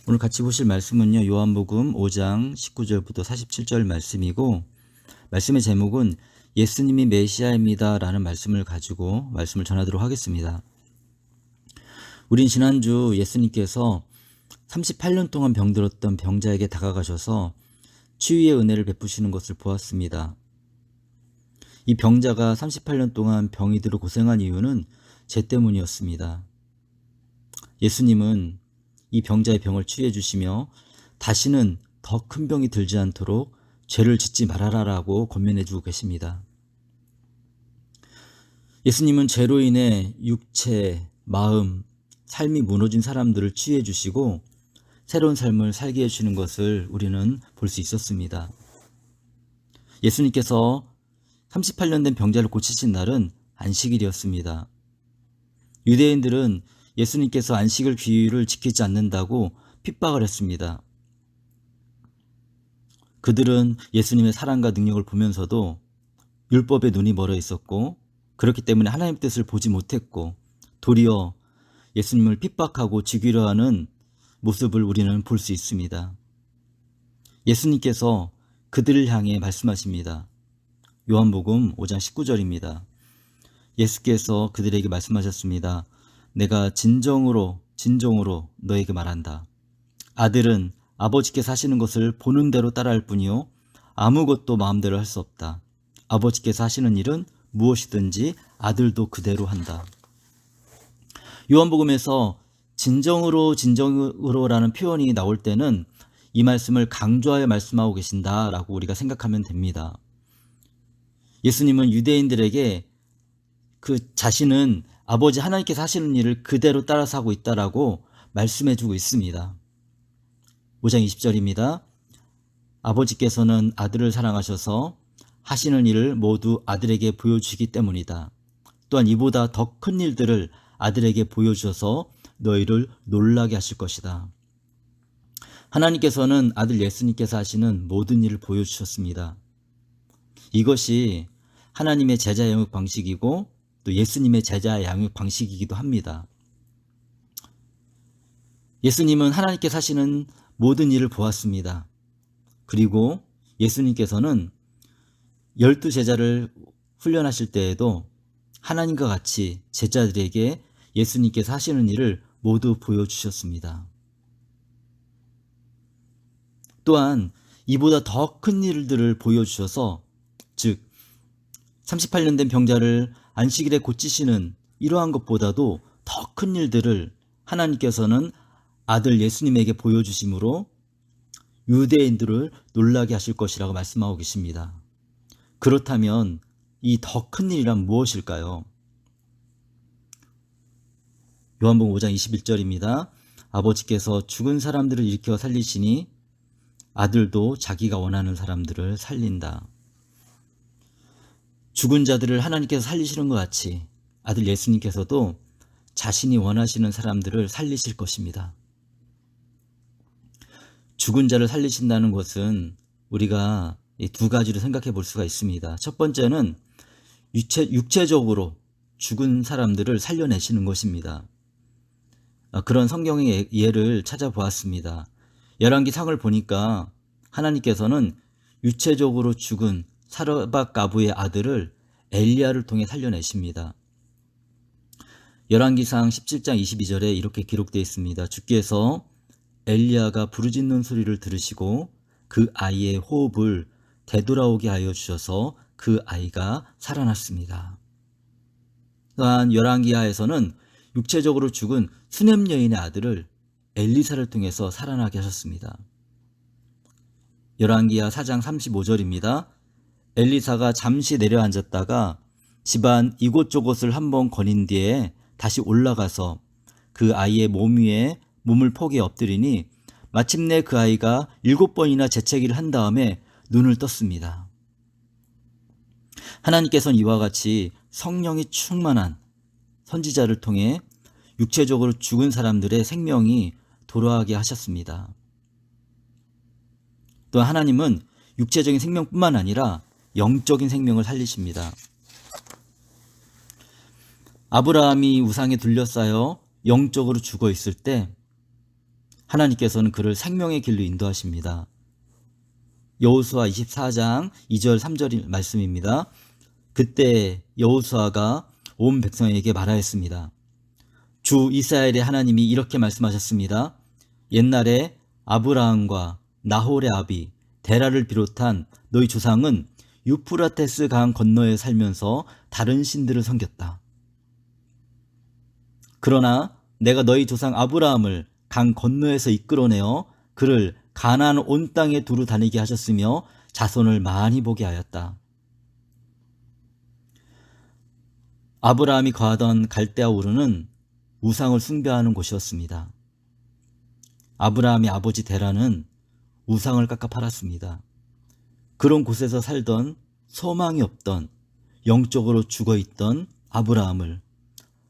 오늘 같이 보실 말씀은요, 요한복음 5장 19절부터 47절 말씀이고, 말씀의 제목은 예수님이 메시아입니다 라는 말씀을 가지고 말씀을 전하도록 하겠습니다. 우린 지난주 예수님께서 38년 동안 병들었던 병자에게 다가가셔서 치유의 은혜를 베푸시는 것을 보았습니다. 이 병자가 38년 동안 병이 들어 고생한 이유는 죄 때문이었습니다. 예수님은 이 병자의 병을 치유해 주시며 다시는 더 큰 병이 들지 않도록 죄를 짓지 말아라라고 권면해 주고 계십니다. 예수님은 죄로 인해 육체, 마음, 삶이 무너진 사람들을 치유해 주시고 새로운 삶을 살게 해주시는 것을 우리는 볼 수 있었습니다. 예수님께서 38년 된 병자를 고치신 날은 안식일이었습니다. 유대인들은 예수님께서 안식일 규율을 지키지 않는다고 핍박을 했습니다. 그들은 예수님의 사랑과 능력을 보면서도 율법에 눈이 멀어 있었고, 그렇기 때문에 하나님의 뜻을 보지 못했고, 도리어 예수님을 핍박하고 죽이려 하는 모습을 우리는 볼 수 있습니다. 예수님께서 그들을 향해 말씀하십니다. 요한복음 5장 19절입니다. 예수께서 그들에게 말씀하셨습니다. 내가 진정으로 너에게 말한다. 아들은 아버지께서 하시는 것을 보는 대로 따라할 뿐이요 아무것도 마음대로 할 수 없다. 아버지께서 하시는 일은 무엇이든지 아들도 그대로 한다. 요한복음에서 진정으로라는 표현이 나올 때는 이 말씀을 강조하여 말씀하고 계신다라고 우리가 생각하면 됩니다. 예수님은 유대인들에게 그 자신은 아버지 하나님께서 하시는 일을 그대로 따라서 하고 있다라고 말씀해주고 있습니다. 5장 20절입니다. 아버지께서는 아들을 사랑하셔서 하시는 일을 모두 아들에게 보여주시기 때문이다. 또한 이보다 더 큰 일들을 아들에게 보여주셔서 너희를 놀라게 하실 것이다. 하나님께서는 아들 예수님께서 하시는 모든 일을 보여주셨습니다. 이것이 하나님의 제자 양육 방식이고 또 예수님의 제자 양육 방식이기도 합니다. 예수님은 하나님께서 하시는 모든 일을 보았습니다. 그리고 예수님께서는 12제자를 훈련하실 때에도 하나님과 같이 제자들에게 예수님께서 하시는 일을 모두 보여주셨습니다. 또한 이보다 더 큰 일들을 보여주셔서, 즉 38년 된 병자를 안식일에 고치시는 이러한 것보다도 더 큰 일들을 하나님께서는 아들 예수님에게 보여주심으로 유대인들을 놀라게 하실 것이라고 말씀하고 계십니다. 그렇다면 이 더 큰 일이란 무엇일까요? 요한복음 5장 21절입니다. 아버지께서 죽은 사람들을 일으켜 살리시니 아들도 자기가 원하는 사람들을 살린다. 죽은 자들을 하나님께서 살리시는 것 같이 아들 예수님께서도 자신이 원하시는 사람들을 살리실 것입니다. 죽은 자를 살리신다는 것은 우리가 두 가지로 생각해 볼 수가 있습니다. 첫 번째는 육체적으로 죽은 사람들을 살려내시는 것입니다. 그런 성경의 예를 찾아보았습니다. 열왕기상을 보니까 하나님께서는 육체적으로 죽은 사르밧 가부의 아들을 엘리야를 통해 살려내십니다. 열왕기상 17장 22절에 이렇게 기록되어 있습니다. 주께서 엘리야가 부르짖는 소리를 들으시고 그 아이의 호흡을 되돌아오게 하여 주셔서 그 아이가 살아났습니다. 또한 열왕기하에서는 육체적으로 죽은 수넴 여인의 아들을 엘리사를 통해서 살아나게 하셨습니다. 열왕기하 4장 35절입니다. 엘리사가 잠시 내려앉았다가 집안 이곳저곳을 한번 거닌 뒤에 다시 올라가서 그 아이의 몸 위에 몸을 포개 엎드리니 마침내 그 아이가 7번이나 재채기를 한 다음에 눈을 떴습니다. 하나님께서는 이와 같이 성령이 충만한 선지자를 통해 육체적으로 죽은 사람들의 생명이 돌아가게 하셨습니다. 또 하나님은 육체적인 생명뿐만 아니라 영적인 생명을 살리십니다. 아브라함이 우상에 둘러싸여 영적으로 죽어 있을 때 하나님께서는 그를 생명의 길로 인도하십니다. 여호수아 24장 2절 3절 말씀입니다. 그때 여호수아가 온 백성에게 말하였습니다. 주 이스라엘의 하나님이 이렇게 말씀하셨습니다. 옛날에 아브라함과 나홀의 아비 데라를 비롯한 너희 조상은 유프라테스 강 건너에 살면서 다른 신들을 섬겼다. 그러나 내가 너희 조상 아브라함을 강 건너에서 이끌어내어 그를 가나안 온 땅에 두루 다니게 하셨으며 자손을 많이 보게 하였다. 아브라함이 거하던 갈대아 우르는 우상을 숭배하는 곳이었습니다. 아브라함의 아버지 데라는 우상을 깎아 팔았습니다. 그런 곳에서 살던 소망이 없던 영적으로 죽어있던 아브라함을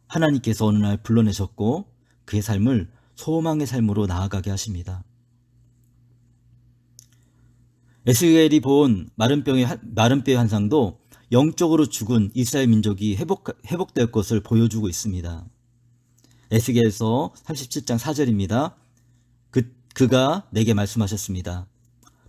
하나님께서 어느 날 불러내셨고 그의 삶을 소망의 삶으로 나아가게 하십니다. 에스겔이 본 마른뼈의 환상도 영적으로 죽은 이스라엘 민족이 회복될 것을 보여주고 있습니다. 에스겔서 37장 4절입니다. 그가 내게 말씀하셨습니다.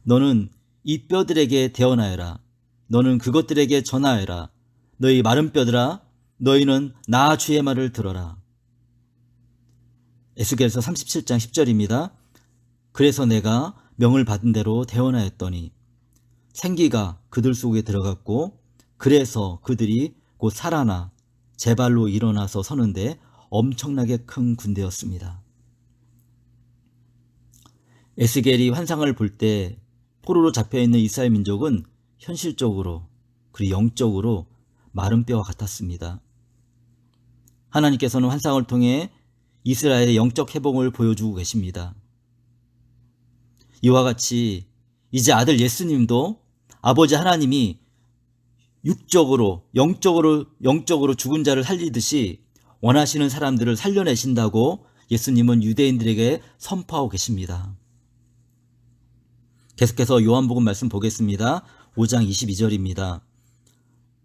너는 이 뼈들에게 대언하여라. 너는 그것들에게 전하여라. 너희 마른 뼈들아, 너희는 나 주의 말을 들어라. 에스겔서 37장 10절입니다. 그래서 내가 명을 받은 대로 대언하였더니 생기가 그들 속에 들어갔고 그래서 그들이 곧 살아나 제 발로 일어나서 서는데 엄청나게 큰 군대였습니다. 에스겔이 환상을 볼 때 포로로 잡혀있는 이스라엘 민족은 현실적으로 그리고 영적으로 마른 뼈와 같았습니다. 하나님께서는 환상을 통해 이스라엘의 영적 회복을 보여주고 계십니다. 이와 같이 이제 아들 예수님도 아버지 하나님이 육적으로 영적으로 죽은 자를 살리듯이 원하시는 사람들을 살려내신다고 예수님은 유대인들에게 선포하고 계십니다. 계속해서 요한복음 말씀 보겠습니다. 5장 22절입니다.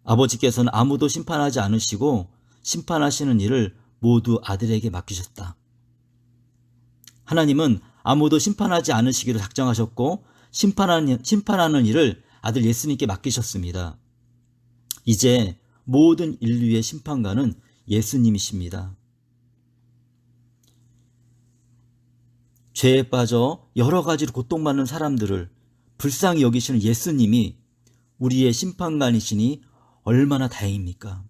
아버지께서는 아무도 심판하지 않으시고 심판하시는 일을 모두 아들에게 맡기셨다. 하나님은 아무도 심판하지 않으시기를 작정하셨고 심판하는 일을 아들 예수님께 맡기셨습니다. 이제 모든 인류의 심판관은 예수님이십니다. 죄에 빠져 여러 가지로 고통받는 사람들을 불쌍히 여기시는 예수님이 우리의 심판관이시니 얼마나 다행입니까?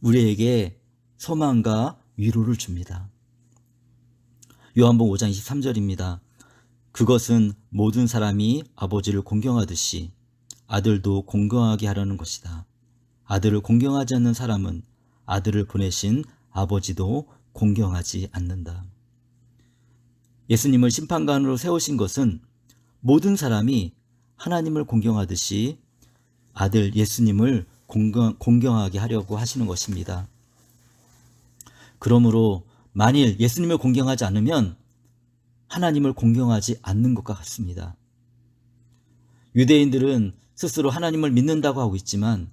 우리에게 소망과 위로를 줍니다. 요한복음 5장 23절입니다. 그것은 모든 사람이 아버지를 공경하듯이 아들도 공경하게 하려는 것이다. 아들을 공경하지 않는 사람은 아들을 보내신 아버지도 공경하지 않는다. 예수님을 심판관으로 세우신 것은 모든 사람이 하나님을 공경하듯이 아들 예수님을 공경하게 하려고 하시는 것입니다. 그러므로 만일 예수님을 공경하지 않으면 하나님을 공경하지 않는 것과 같습니다. 유대인들은 스스로 하나님을 믿는다고 하고 있지만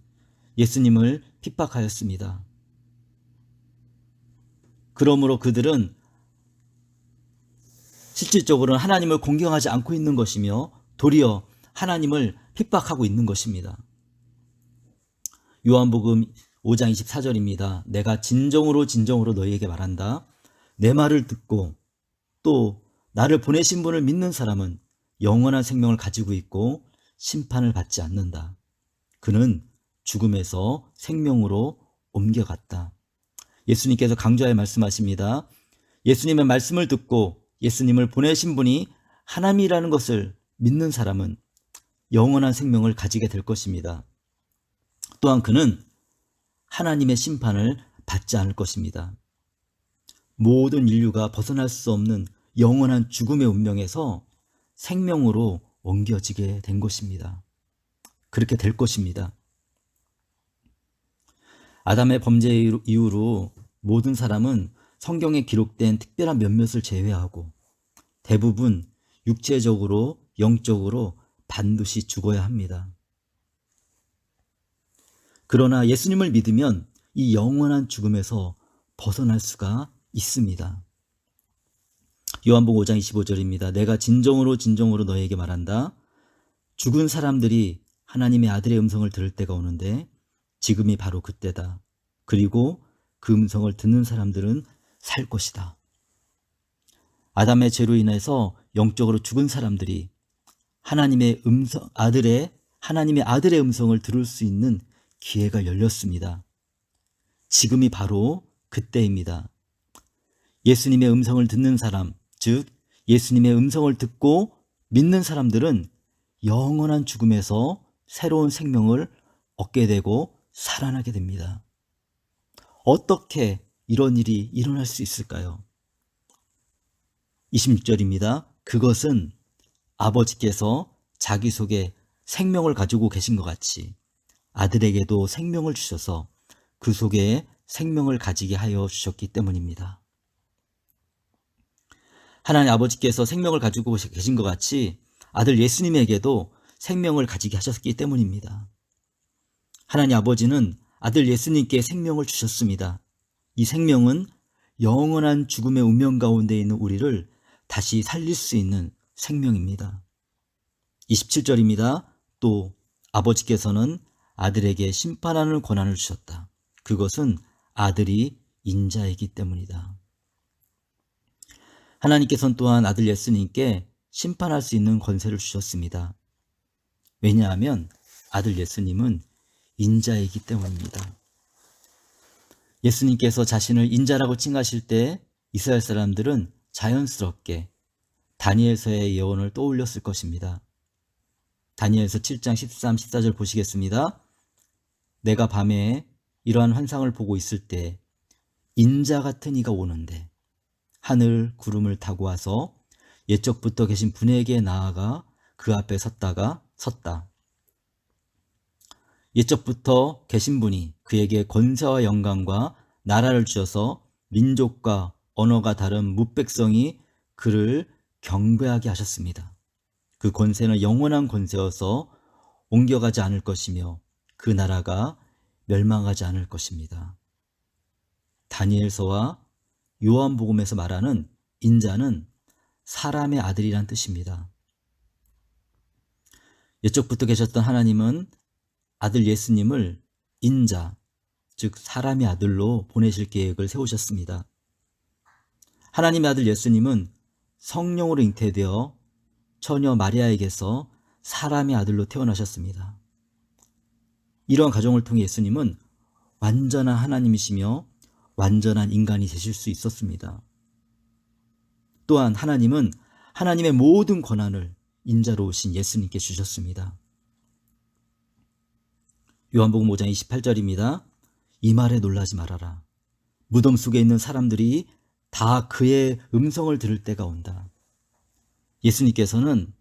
예수님을 핍박하였습니다. 그러므로 그들은 실질적으로는 하나님을 공경하지 않고 있는 것이며 도리어 하나님을 핍박하고 있는 것입니다. 요한복음 5장 24절입니다. 내가 진정으로 너희에게 말한다. 내 말을 듣고 또 나를 보내신 분을 믿는 사람은 영원한 생명을 가지고 있고 심판을 받지 않는다. 그는 죽음에서 생명으로 옮겨갔다. 예수님께서 강조하여 말씀하십니다. 예수님의 말씀을 듣고 예수님을 보내신 분이 하나님이라는 것을 믿는 사람은 영원한 생명을 가지게 될 것입니다. 또한 그는 하나님의 심판을 받지 않을 것입니다. 모든 인류가 벗어날 수 없는 영원한 죽음의 운명에서 생명으로 옮겨지게 된 것입니다. 그렇게 될 것입니다. 아담의 범죄 이후로 모든 사람은 성경에 기록된 특별한 몇몇을 제외하고 대부분 육체적으로, 영적으로 반드시 죽어야 합니다. 그러나 예수님을 믿으면 이 영원한 죽음에서 벗어날 수가 있습니다. 요한복음 5장 25절입니다. 내가 진정으로 진정으로 너희에게 말한다. 죽은 사람들이 하나님의 아들의 음성을 들을 때가 오는데 지금이 바로 그때다. 그리고 그 음성을 듣는 사람들은 살 것이다. 아담의 죄로 인해서 영적으로 죽은 사람들이 하나님의 아들의 음성을 들을 수 있는 기회가 열렸습니다. 지금이 바로 그때입니다. 예수님의 음성을 듣는 사람, 즉 예수님의 음성을 듣고 믿는 사람들은 영원한 죽음에서 새로운 생명을 얻게 되고 살아나게 됩니다. 어떻게 이런 일이 일어날 수 있을까요? 26절입니다. 그것은 아버지께서 자기 속에 생명을 가지고 계신 것 같이 아들에게도 생명을 주셔서 그 속에 생명을 가지게 하여 주셨기 때문입니다. 하나님 아버지께서 생명을 가지고 계신 것 같이 아들 예수님에게도 생명을 가지게 하셨기 때문입니다. 하나님 아버지는 아들 예수님께 생명을 주셨습니다. 이 생명은 영원한 죽음의 운명 가운데 있는 우리를 다시 살릴 수 있는 생명입니다. 27절입니다. 또 아버지께서는 아들에게 심판하는 권한을 주셨다. 그것은 아들이 인자이기 때문이다. 하나님께서는 또한 아들 예수님께 심판할 수 있는 권세를 주셨습니다. 왜냐하면 아들 예수님은 인자이기 때문입니다. 예수님께서 자신을 인자라고 칭하실 때 이스라엘 사람들은 자연스럽게 다니엘서의 예언을 떠올렸을 것입니다. 다니엘서 7장 13, 14절 보시겠습니다. 내가 밤에 이러한 환상을 보고 있을 때 인자 같은 이가 오는데 하늘 구름을 타고 와서 옛적부터 계신 분에게 나아가 그 앞에 섰다. 옛적부터 계신 분이 그에게 권세와 영광과 나라를 주셔서 민족과 언어가 다른 뭇백성이 그를 경배하게 하셨습니다. 그 권세는 영원한 권세여서 옮겨가지 않을 것이며 그 나라가 멸망하지 않을 것입니다. 다니엘서와 요한복음에서 말하는 인자는 사람의 아들이란 뜻입니다. 옛적부터 계셨던 하나님은 아들 예수님을 인자, 즉 사람의 아들로 보내실 계획을 세우셨습니다. 하나님의 아들 예수님은 성령으로 잉태되어 처녀 마리아에게서 사람의 아들로 태어나셨습니다. 이러한 가정을 통해 예수님은 완전한 하나님이시며 완전한 인간이 되실 수 있었습니다. 또한 하나님은 하나님의 모든 권한을 인자로 오신 예수님께 주셨습니다. 요한복음 5장 28절입니다. 이 말에 놀라지 말아라. 무덤 속에 있는 사람들이 다 그의 음성을 들을 때가 온다. 예수님께서는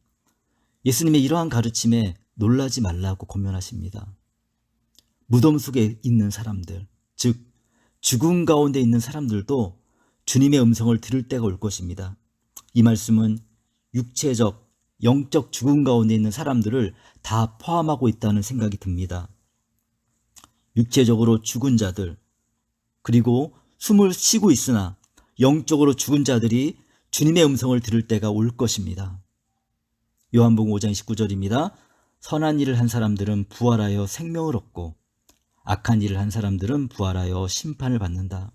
예수님의 이러한 가르침에 놀라지 말라고 권면하십니다. 무덤 속에 있는 사람들, 즉 죽음 가운데 있는 사람들도 주님의 음성을 들을 때가 올 것입니다. 이 말씀은 육체적, 영적 죽음 가운데 있는 사람들을 다 포함하고 있다는 생각이 듭니다. 육체적으로 죽은 자들, 그리고 숨을 쉬고 있으나 영적으로 죽은 자들이 주님의 음성을 들을 때가 올 것입니다. 요한복음 5장 19절입니다. 선한 일을 한 사람들은 부활하여 생명을 얻고 악한 일을 한 사람들은 부활하여 심판을 받는다.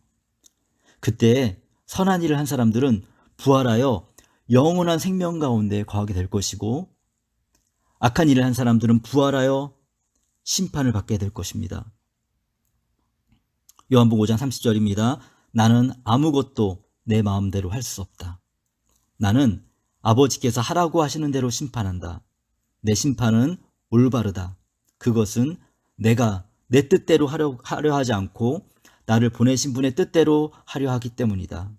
그때 선한 일을 한 사람들은 부활하여 영원한 생명 가운데 거하게 될 것이고 악한 일을 한 사람들은 부활하여 심판을 받게 될 것입니다. 요한복음 5장 30절입니다. 나는 아무것도 내 마음대로 할 수 없다. 나는 아버지께서 하라고 하시는 대로 심판한다. 내 심판은 올바르다. 그것은 내가 내 뜻대로 하려 하지 않고 나를 보내신 분의 뜻대로 하려 하기 때문이다.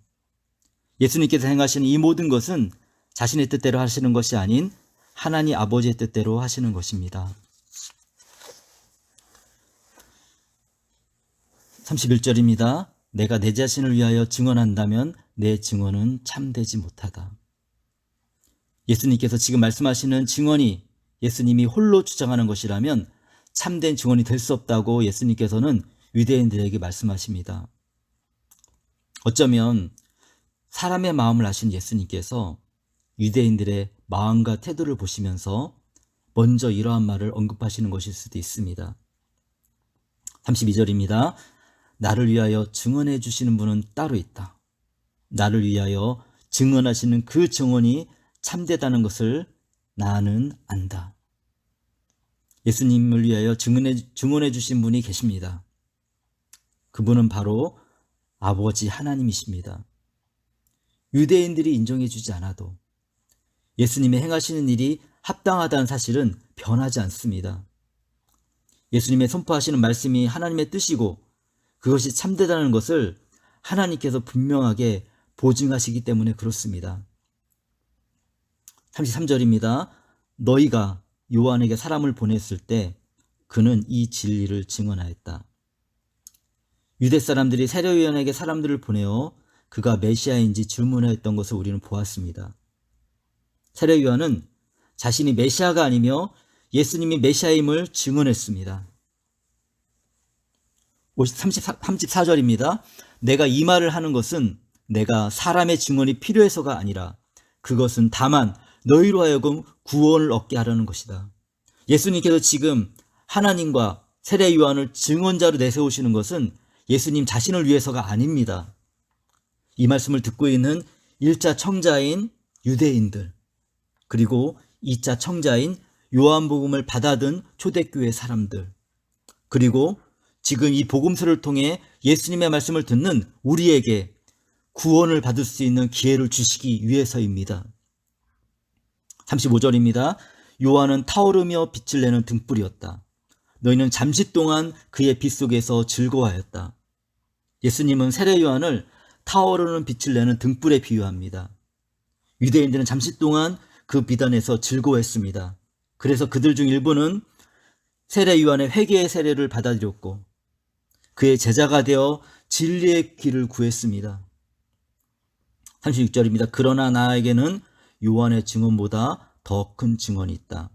예수님께서 행하시는 이 모든 것은 자신의 뜻대로 하시는 것이 아닌 하나님 아버지의 뜻대로 하시는 것입니다. 31절입니다. 내가 내 자신을 위하여 증언한다면 내 증언은 참되지 못하다. 예수님께서 지금 말씀하시는 증언이 예수님이 홀로 주장하는 것이라면 참된 증언이 될 수 없다고 예수님께서는 유대인들에게 말씀하십니다. 어쩌면 사람의 마음을 아신 예수님께서 유대인들의 마음과 태도를 보시면서 먼저 이러한 말을 언급하시는 것일 수도 있습니다. 32절입니다. 나를 위하여 증언해 주시는 분은 따로 있다. 나를 위하여 증언하시는 그 증언이 참되다는 것을 나는 안다. 예수님을 위하여 증언해 주신 분이 계십니다. 그분은 바로 아버지 하나님이십니다. 유대인들이 인정해 주지 않아도 예수님의 행하시는 일이 합당하다는 사실은 변하지 않습니다. 예수님의 선포하시는 말씀이 하나님의 뜻이고 그것이 참되다는 것을 하나님께서 분명하게 보증하시기 때문에 그렇습니다. 33절입니다. 너희가 요한에게 사람을 보냈을 때 그는 이 진리를 증언하였다. 유대 사람들이 세례요한에게 사람들을 보내어 그가 메시아인지 질문하였던 것을 우리는 보았습니다. 세례요한은 자신이 메시아가 아니며 예수님이 메시아임을 증언했습니다. 34절입니다. 내가 이 말을 하는 것은 내가 사람의 증언이 필요해서가 아니라 그것은 다만 너희로 하여금 구원을 얻게 하려는 것이다. 예수님께서 지금 하나님과 세례 요한을 증언자로 내세우시는 것은 예수님 자신을 위해서가 아닙니다. 이 말씀을 듣고 있는 1차 청자인 유대인들, 그리고 2차 청자인 요한복음을 받아든 초대교회 사람들, 그리고 지금 이 복음서를 통해 예수님의 말씀을 듣는 우리에게 구원을 받을 수 있는 기회를 주시기 위해서입니다. 35절입니다. 요한은 타오르며 빛을 내는 등불이었다. 너희는 잠시 동안 그의 빛 속에서 즐거워하였다. 예수님은 세례 요한을 타오르는 빛을 내는 등불에 비유합니다. 유대인들은 잠시 동안 그 빛 안에서 즐거워했습니다. 그래서 그들 중 일부는 세례 요한의 회개의 세례를 받아들였고 그의 제자가 되어 진리의 길을 구했습니다. 36절입니다. 그러나 나에게는 요한의 증언보다 더 큰 증언이 있다.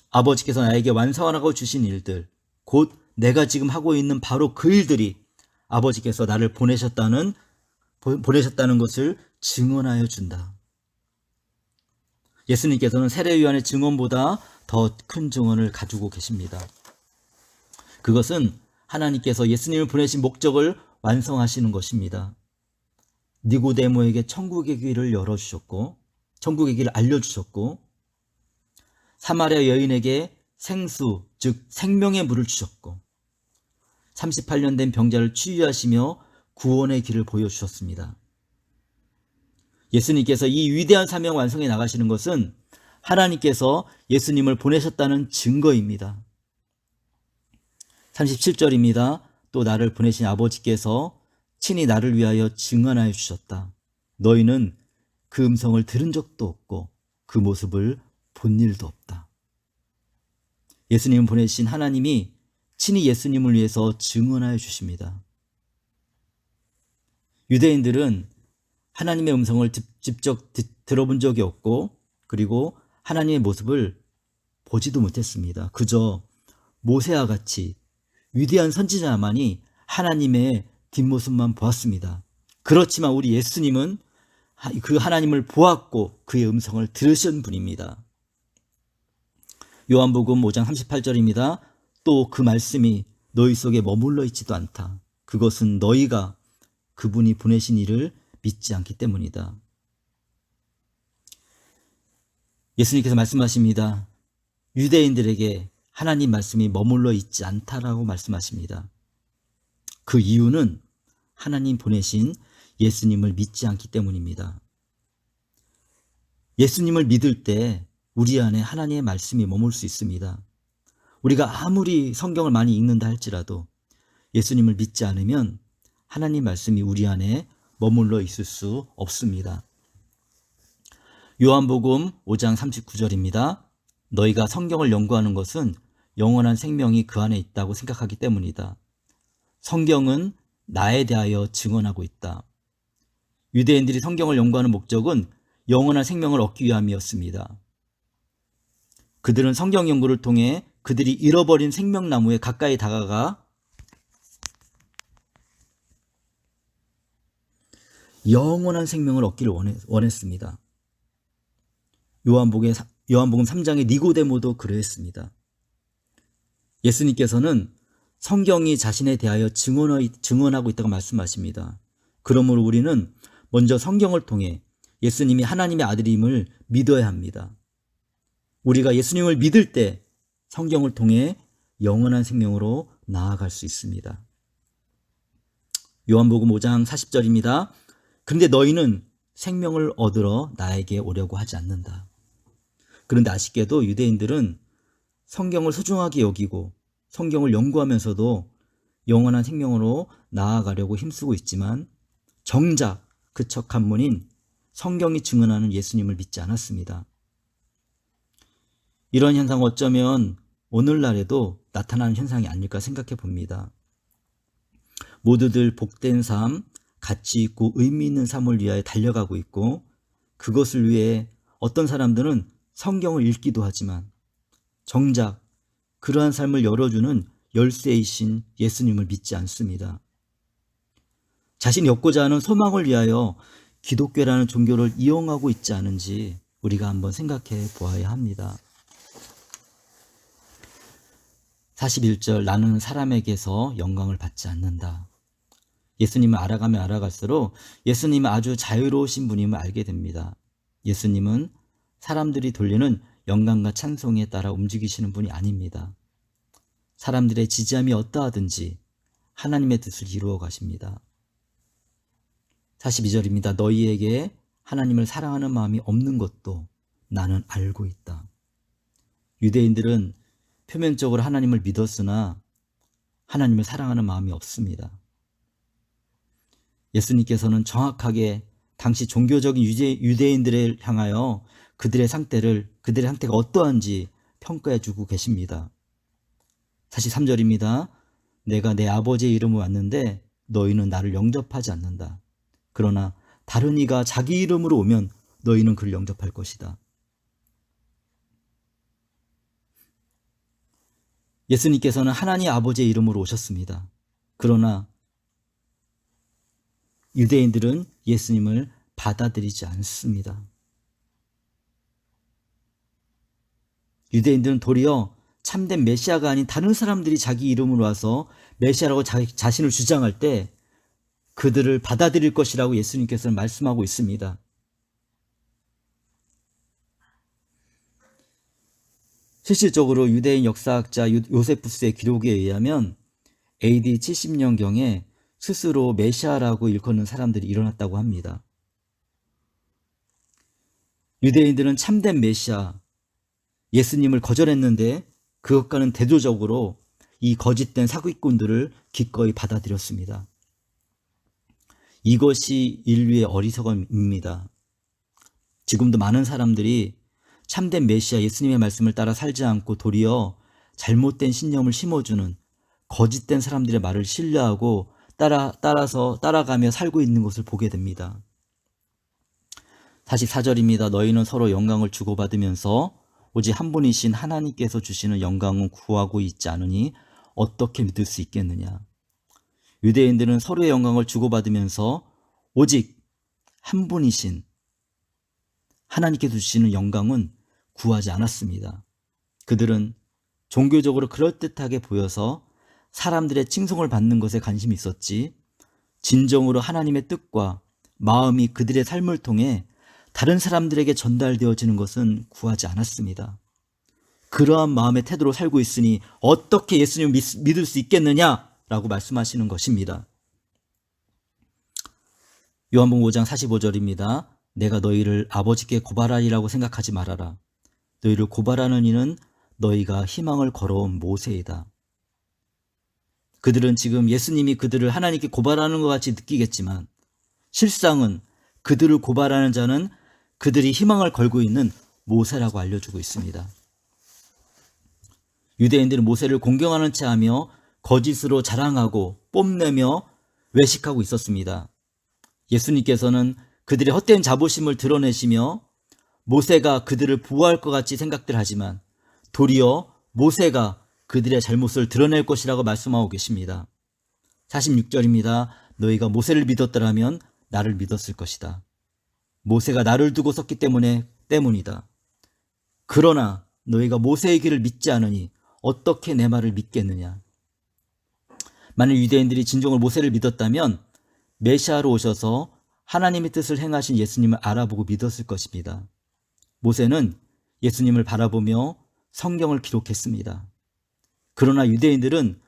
아버지께서 나에게 완성하라고 주신 일들, 곧 내가 지금 하고 있는 바로 그 일들이 아버지께서 나를 보내셨다는 것을 증언하여 준다. 예수님께서는 세례 요한의 증언보다 더 큰 증언을 가지고 계십니다. 그것은 하나님께서 예수님을 보내신 목적을 완성하시는 것입니다. 니고데모에게 천국의 길을 열어주셨고, 천국의 길을 알려주셨고, 사마리아 여인에게 생수, 즉 생명의 물을 주셨고, 38년 된 병자를 치유하시며 구원의 길을 보여주셨습니다. 예수님께서 이 위대한 사명 완성해 나가시는 것은 하나님께서 예수님을 보내셨다는 증거입니다. 37절입니다. 또 나를 보내신 아버지께서 친히 나를 위하여 증언하여 주셨다. 너희는 그 음성을 들은 적도 없고 그 모습을 본 일도 없다. 예수님을 보내신 하나님이 친히 예수님을 위해서 증언하여 주십니다. 유대인들은 하나님의 음성을 직접 들어본 적이 없고 그리고 하나님의 모습을 보지도 못했습니다. 그저 모세와 같이 위대한 선지자만이 하나님의 뒷모습만 보았습니다. 그렇지만 우리 예수님은 그 하나님을 보았고 그의 음성을 들으신 분입니다. 요한복음 5장 38절입니다. 또 그 말씀이 너희 속에 머물러 있지도 않다. 그것은 너희가 그분이 보내신 이를 믿지 않기 때문이다. 예수님께서 말씀하십니다. 유대인들에게 하나님 말씀이 머물러 있지 않다라고 말씀하십니다. 그 이유는 하나님 보내신 예수님을 믿지 않기 때문입니다. 예수님을 믿을 때 우리 안에 하나님의 말씀이 머물 수 있습니다. 우리가 아무리 성경을 많이 읽는다 할지라도 예수님을 믿지 않으면 하나님 말씀이 우리 안에 머물러 있을 수 없습니다. 요한복음 5장 39절입니다. 너희가 성경을 연구하는 것은 영원한 생명이 그 안에 있다고 생각하기 때문이다. 성경은 나에 대하여 증언하고 있다. 유대인들이 성경을 연구하는 목적은 영원한 생명을 얻기 위함이었습니다. 그들은 성경 연구를 통해 그들이 잃어버린 생명나무에 가까이 다가가 영원한 생명을 얻기를 원했습니다. 요한복음 3장의 니고데모도 그러했습니다. 예수님께서는 성경이 자신에 대하여 증언하고 있다고 말씀하십니다. 그러므로 우리는 먼저 성경을 통해 예수님이 하나님의 아들임을 믿어야 합니다. 우리가 예수님을 믿을 때 성경을 통해 영원한 생명으로 나아갈 수 있습니다. 요한복음 5장 40절입니다. 그런데 너희는 생명을 얻으러 나에게 오려고 하지 않는다. 그런데 아쉽게도 유대인들은 성경을 소중하게 여기고 성경을 연구하면서도 영원한 생명으로 나아가려고 힘쓰고 있지만 정작 그 척한문인 성경이 증언하는 예수님을 믿지 않았습니다. 이런 현상은 어쩌면 오늘날에도 나타나는 현상이 아닐까 생각해 봅니다. 모두들 복된 삶, 가치 있고 의미 있는 삶을 위하여 달려가고 있고 그것을 위해 어떤 사람들은 성경을 읽기도 하지만 정작 그러한 삶을 열어주는 열쇠이신 예수님을 믿지 않습니다. 자신이 얻고자 하는 소망을 위하여 기독교라는 종교를 이용하고 있지 않은지 우리가 한번 생각해 보아야 합니다. 41절 나는 사람에게서 영광을 받지 않는다. 예수님을 알아가면 알아갈수록 예수님은 아주 자유로우신 분임을 알게 됩니다. 예수님은 사람들이 돌리는 영광과 찬송에 따라 움직이시는 분이 아닙니다. 사람들의 지지함이 어떠하든지 하나님의 뜻을 이루어 가십니다. 42절입니다. 너희에게 하나님을 사랑하는 마음이 없는 것도 나는 알고 있다. 유대인들은 표면적으로 하나님을 믿었으나 하나님을 사랑하는 마음이 없습니다. 예수님께서는 정확하게 당시 종교적인 유대인들을 향하여 그들의 상태가 어떠한지 평가해 주고 계십니다. 43절입니다. 내가 내 아버지의 이름으로 왔는데 너희는 나를 영접하지 않는다. 그러나 다른 이가 자기 이름으로 오면 너희는 그를 영접할 것이다. 예수님께서는 하나님 아버지의 이름으로 오셨습니다. 그러나 유대인들은 예수님을 받아들이지 않습니다. 유대인들은 도리어 참된 메시아가 아닌 다른 사람들이 자기 이름으로 와서 메시아라고 자신을 주장할 때 그들을 받아들일 것이라고 예수님께서는 말씀하고 있습니다. 실질적으로 유대인 역사학자 요세푸스의 기록에 의하면 AD 70년경에 스스로 메시아라고 일컫는 사람들이 일어났다고 합니다. 유대인들은 참된 메시아, 예수님을 거절했는데 그것과는 대조적으로 이 거짓된 사기꾼들을 기꺼이 받아들였습니다. 이것이 인류의 어리석음입니다. 지금도 많은 사람들이 참된 메시아 예수님의 말씀을 따라 살지 않고 도리어 잘못된 신념을 심어주는 거짓된 사람들의 말을 신뢰하고 따라가며 살고 있는 것을 보게 됩니다. 44절입니다. 너희는 서로 영광을 주고받으면서 오직 한 분이신 하나님께서 주시는 영광은 구하고 있지 않으니 어떻게 믿을 수 있겠느냐. 유대인들은 서로의 영광을 주고받으면서 오직 한 분이신 하나님께서 주시는 영광은 구하지 않았습니다. 그들은 종교적으로 그럴듯하게 보여서 사람들의 칭송을 받는 것에 관심이 있었지 진정으로 하나님의 뜻과 마음이 그들의 삶을 통해 다른 사람들에게 전달되어지는 것은 구하지 않았습니다. 그러한 마음의 태도로 살고 있으니 어떻게 예수님을 믿을 수 있겠느냐라고 말씀하시는 것입니다. 요한복음 5장 45절입니다. 내가 너희를 아버지께 고발하리라고 생각하지 말아라. 너희를 고발하는 이는 너희가 희망을 걸어온 모세이다. 그들은 지금 예수님이 그들을 하나님께 고발하는 것 같이 느끼겠지만 실상은 그들을 고발하는 자는 그들이 희망을 걸고 있는 모세라고 알려주고 있습니다. 유대인들은 모세를 공경하는 채 하며 거짓으로 자랑하고 뽐내며 외식하고 있었습니다. 예수님께서는 그들의 헛된 자부심을 드러내시며 모세가 그들을 보호할 것 같이 생각들 하지만 도리어 모세가 그들의 잘못을 드러낼 것이라고 말씀하고 계십니다. 46절입니다. 너희가 모세를 믿었더라면 나를 믿었을 것이다. 모세가 나를 두고 섰기 때문이다. 그러나 너희가 모세의 길을 믿지 않으니 어떻게 내 말을 믿겠느냐. 만일 유대인들이 진정으로 모세를 믿었다면 메시아로 오셔서 하나님의 뜻을 행하신 예수님을 알아보고 믿었을 것입니다. 모세는 예수님을 바라보며 성경을 기록했습니다. 그러나 유대인들은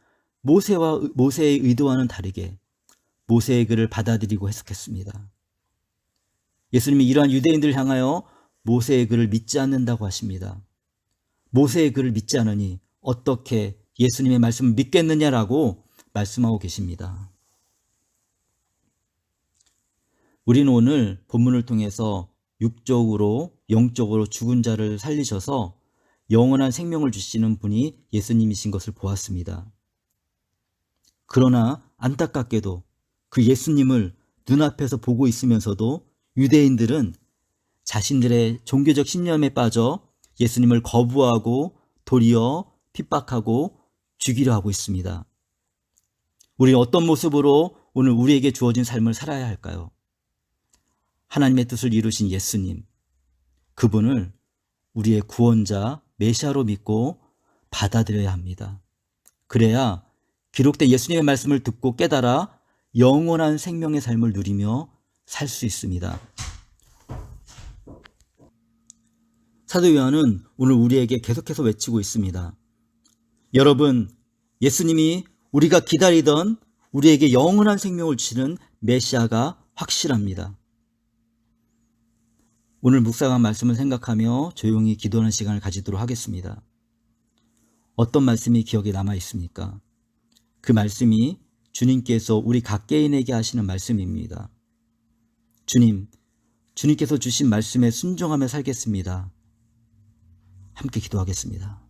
모세의 의도와는 다르게 모세의 글을 받아들이고 해석했습니다. 예수님이 이러한 유대인들을 향하여 모세의 글을 믿지 않는다고 하십니다. 모세의 글을 믿지 않으니 어떻게 예수님의 말씀을 믿겠느냐라고 말씀하고 계십니다. 우리는 오늘 본문을 통해서 육적으로 영적으로 죽은 자를 살리셔서 영원한 생명을 주시는 분이 예수님이신 것을 보았습니다. 그러나 안타깝게도 그 예수님을 눈앞에서 보고 있으면서도 유대인들은 자신들의 종교적 신념에 빠져 예수님을 거부하고 도리어 핍박하고 죽이려 하고 있습니다. 우리는 어떤 모습으로 오늘 우리에게 주어진 삶을 살아야 할까요? 하나님의 뜻을 이루신 예수님, 그분을 우리의 구원자 메시아로 믿고 받아들여야 합니다. 그래야 기록된 예수님의 말씀을 듣고 깨달아 영원한 생명의 삶을 누리며 살 수 있습니다. 사도 요한은 오늘 우리에게 계속해서 외치고 있습니다. 여러분, 예수님이 우리가 기다리던 우리에게 영원한 생명을 주시는 메시아가 확실합니다. 오늘 묵상한 말씀을 생각하며 조용히 기도하는 시간을 가지도록 하겠습니다. 어떤 말씀이 기억에 남아 있습니까? 그 말씀이 주님께서 우리 각개인에게 하시는 말씀입니다. 주님께서 주신 말씀에 순종하며 살겠습니다. 함께 기도하겠습니다.